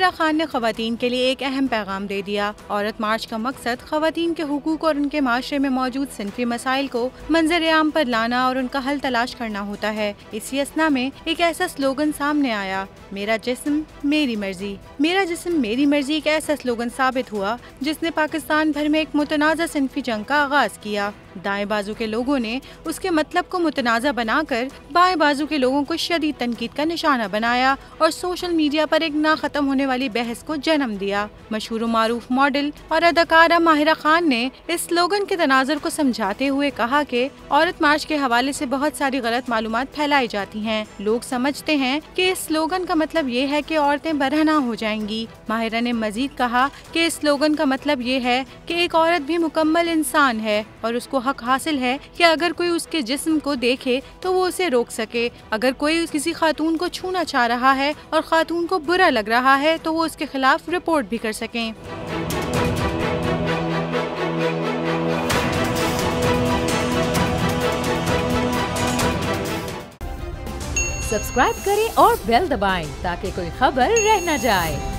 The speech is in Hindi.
माहिरा खान ने ख़वातीन के लिए एक अहम पैगाम दे दिया। औरत मार्च का मकसद ख़वातीन के हुकूक और उनके माशरे में मौजूद सिनफी मसाइल को मंजर आम पर लाना और उनका हल तलाश करना होता है। इसी असना में एक ऐसा स्लोगन सामने आया, मेरा जिस्म मेरी मर्जी। मेरा जिस्म मेरी मर्जी एक ऐसा स्लोगन साबित हुआ जिसने पाकिस्तान भर में एक मुतनाज़ा सिनफी जंग का आगाज किया। दाएं बाजू के लोगों ने उसके मतलब को मुतनाज़ा बनाकर बाएं बाजू के लोगों को शदीद तनकीद का निशाना बनाया और सोशल मीडिया पर एक ना खत्म होने वाली बहस को जन्म दिया। मशहूर मारूफ मॉडल और अदाकारा माहिरा खान ने इस स्लोगन के तनाज़ुर को समझाते हुए कहा कि औरत मार्च के हवाले से बहुत सारी गलत मालूमात फैलाई जाती हैं। लोग समझते हैं कि इस स्लोगन का मतलब ये है कि औरतें बरहना हो जाएंगी। माहिरा ने मजीद कहा कि इस स्लोगन का मतलब ये है कि एक औरत भी मुकम्मल इंसान है और उसको हक हासिल है कि अगर कोई उसके जिस्म को देखे तो वो उसे रोक सके। अगर कोई किसी खातून को छूना चाह रहा है और खातून को बुरा लग रहा है तो वो उसके खिलाफ रिपोर्ट भी कर सकें। सब्सक्राइब करें और बेल दबाएं ताकि कोई खबर रह न जाए।